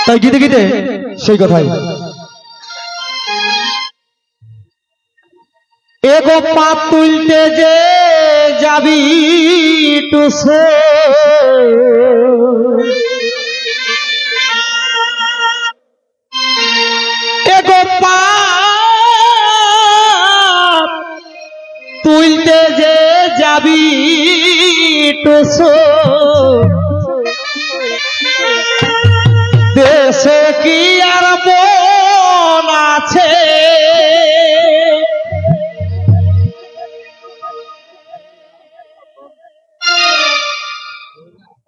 তাই গীতে গীতে সেই কথাই এগো পা তুলতে যে যাবি টুসে এগো পা তুলতে যে যাবি টুসে দেশে কি আর মন আছে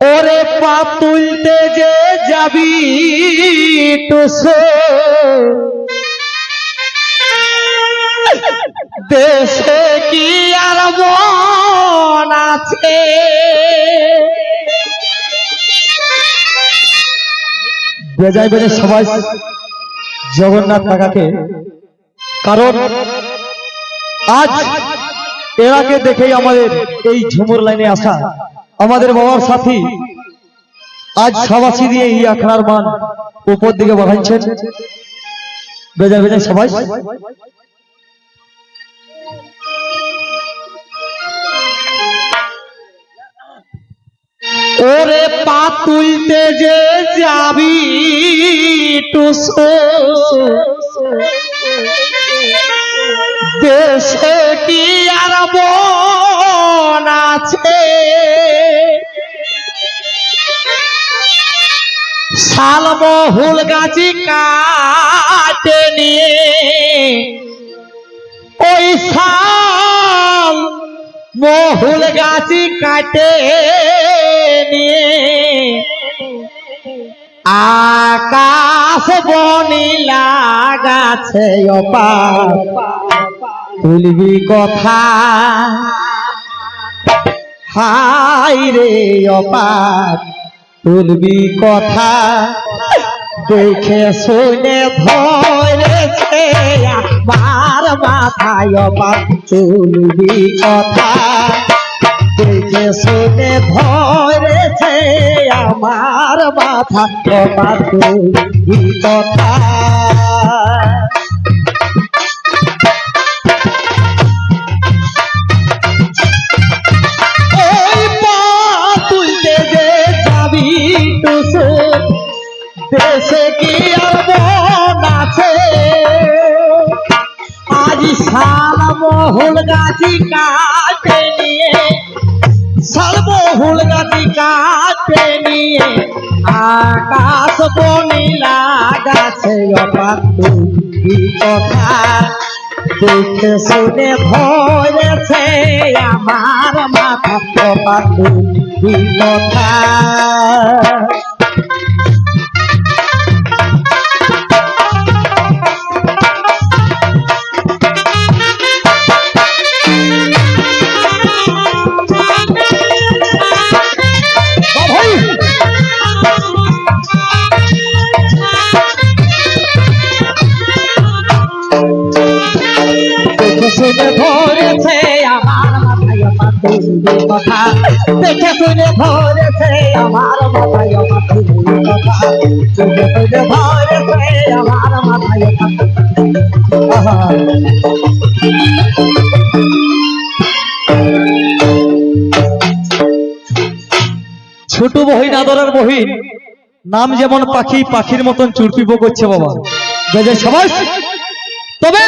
ওরে পা তুলতে যে যাবি টুসে দেশে কি আর মন আছে বেজায় বেজে সবাই জগন্নাথ কাকাকে কারণ আজ এরাকে দেখেই আমাদের এই ঝুমুর লাইনে আসা আমাদের বাবার সাথী আজ সাবাসী দিয়ে এই আখড়ার মান উপর দিকে বাড়াচ্ছেন বেজায় বেজায় সবাই ওরে পা তুলতে যে যাবি টুসো দেশে কি আর মন আছে শাল মহুল গাছি কাটে নিয়ে ওই শাল মহুল গাছি কাটে নিয়ে আকাশ বনি লাগাছে অপার তুলবি কথা হাই রে অপার তুলবি কথা দেখে শুনে ধরেছে আমার মাথায় অপার তুলবি কথা দেখে শুনে ধরেছে আমার মাথা অপার তুলবি কথা দেশে কি আর মন আছে আজ শাল মহুল গাছি কাটে নিয়ে শাল মহুল গাছি কাটে নিয়ে আকাশ বনি লাগাছে অপার তুলবি কথা দেখে শুনে ধরেছে আমার মাথা অপার তুলবি কথা শুনে ধরেছে আমার মাথায় তুলবি কথা দেখে শুনে ধরেছে আমার মাথায় তুলবি কথা শুনে শুনে ধরেছে আমার মাথায় ছোট বহিন আদরের বহিন নাম যেমন পাখি পাখির মতন চুরপিপো করছে বাবা বেজায় সবাই তবে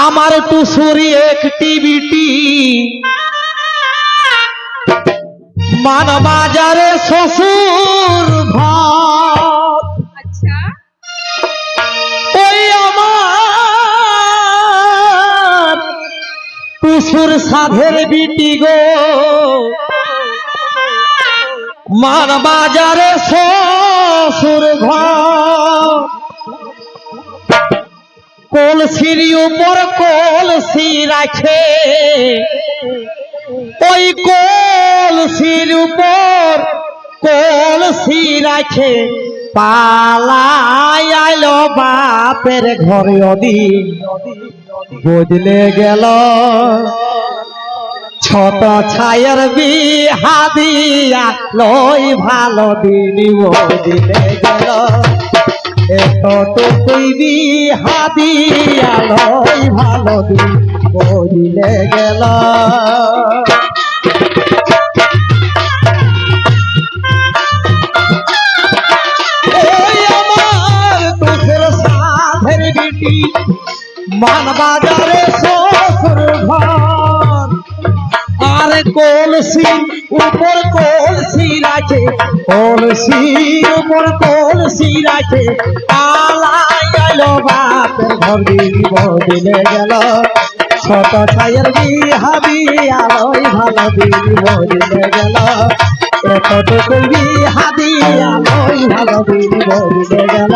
আমার টুসুরি একটিভিটি মান বাজারে শ্বশুর ঘর ওই আমার টুসুর সাধের বিটি গো মান বাজারে শ্বশুর ঘর কলসির উপর কলসি রাখে ওই কলসির উপর কলসি রাখে পালাই আইলো বাপের ঘরে অদিন বদলে গেল ছোট ছায়ের বিহা দিয়া লই ভালো দিন দিলে গেল এতটুকুই বিহা দিয়া লই ভালো দিন দিলে গেল মানবাজারে শ্বশুর ঘর আর কলসি উপর কলসি রাখে কলসির উপর কলসি রাখে পালাই গেল বাপের ঘর দিলে গেল ছোট ছায়ের বিহা বিয়ালই ভালো দিলে গেল এতটুকু বিহা দিয়ালই ভালো দিলে গেল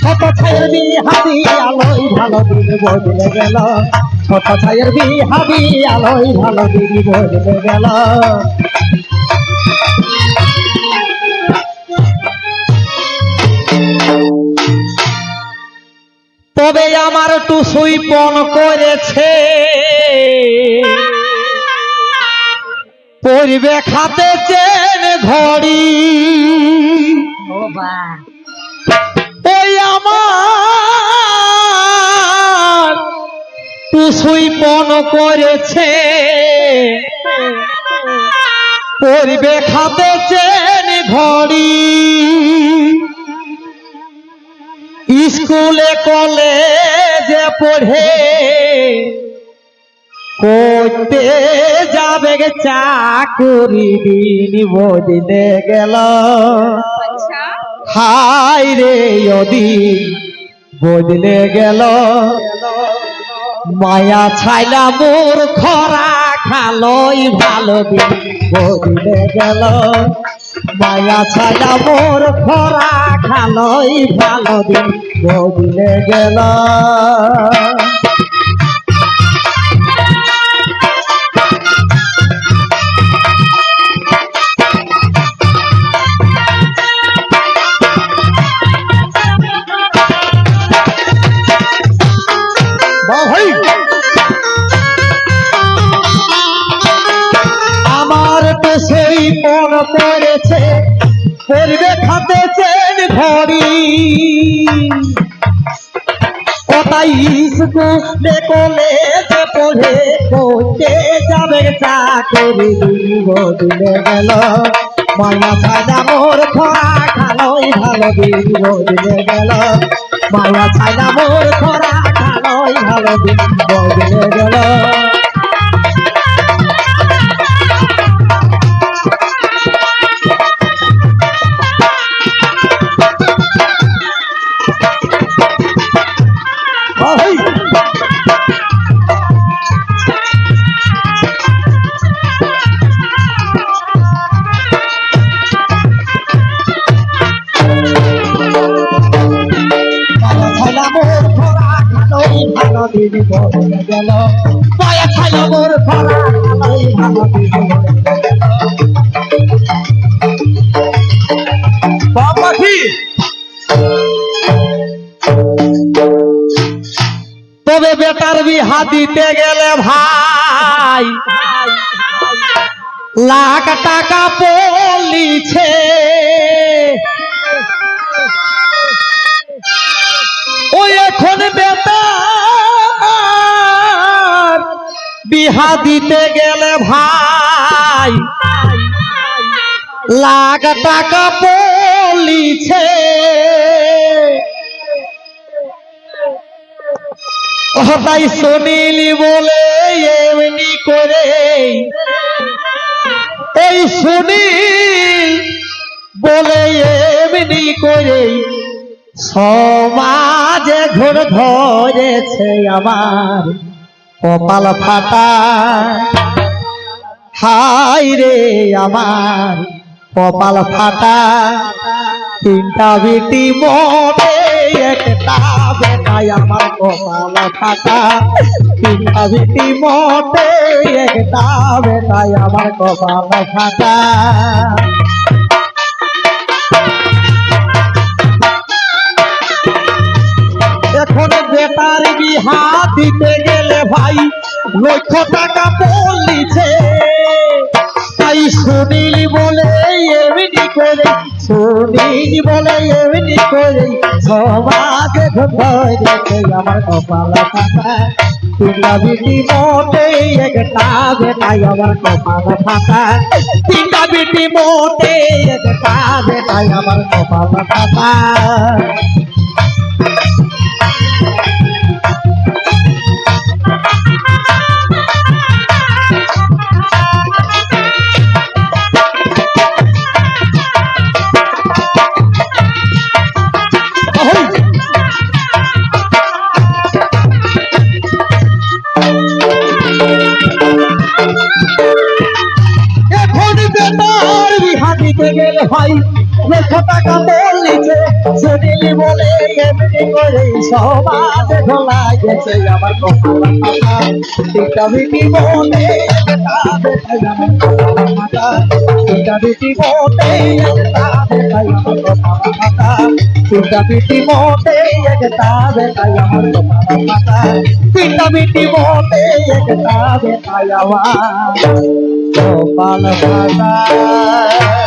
ছোট ছায়ের বিহা দিয়ালই ভালো দিন বদলে গেল ছোট ছায়ের বিহা দিয়ালই ভালো দিন বদলে গেল তবে আমার টুসুই পণ করেছে পরিবে খাতে চেন ঘড়ি ওই আমার টুসুই পণ করেছে পরিবে খাতে চেন ঘড়ি স্কুলে কলেজে পড়ে করতে যাবে চাকুরি দিন বদলে গেল হাই রে ওদিন বদলে গেল মায়া ছাইলা মোর খরা খালই ভালো দিন বদলে গেল মায়া ছাইলা মোর খরা খালই ভালো দিন বদলে গেল আমার তো সেই পণ করেছে পরিবে খাতে চেন ঘড়ি ওটাই স্কুলে কলেজে পড়ে করতে যাবে চাকরি বদলে গেল মায়া ছাইনা মোর খরা খালই ভালো দিন বদলে গেল মায়া ছাইনা মোর খরা খালই ভালো দিন বদলে গেল ভালো দিন বদলে গেল মায়া ছাইলা মোর খরা খালই ভালো দিন বাবাজি তবে বেটার বিহা দিতে গেলে ভাই লাখ টাকা পলিছে ওই এখন বেটার বিহা দিতে গেলে ভাই লাখ টাকা পলিছে তাই শুনিলি বলে এমনি করে এই সুনীল বলে এমনি করে সমাজে ঘোর ধরেছে আমার কপাল ফাটা হাই রে আমার কপাল ফাটা তিনটা বেটি মনে একটা বেটাই আমার কপাল ফাঁকা তিনটা বিটি মোটে একটা বেটাই আমার কপাল ফাঁকা এখন বেটার বিহা দিতে গেলে ভাই লক্ষ টাকা বলিছে তাই সুনীল বলে এমনি করে সুনীল বলে এমনি করে সমাজে ধরেছে আমার কপাল ফাঁকা তিনটা বিটি মোটে একটা বেটাই আমার কপাল ফাঁকা তিনটা বিটি মোটে একটা বেটাই আমার কপাল ফাঁকা গেলে ভাই লক্ষ টাকা বলিছে সুনীল বলে এমনি করে সমাজে ধোলা গেছে আমার কপাল ফাঁকা তিনটা বিটি মোটে একটা বেটাই আমার কপাল ফাঁকা তিনটা বিটি মোটে একটা বেটাই আমার কপাল ফাঁকা তিনটা বিটি মোটে একটা বেটাই আমার কপাল ফাঁকা তিনটা বিটি মোটে একটা বেটাই আমার কপাল ফাঁকা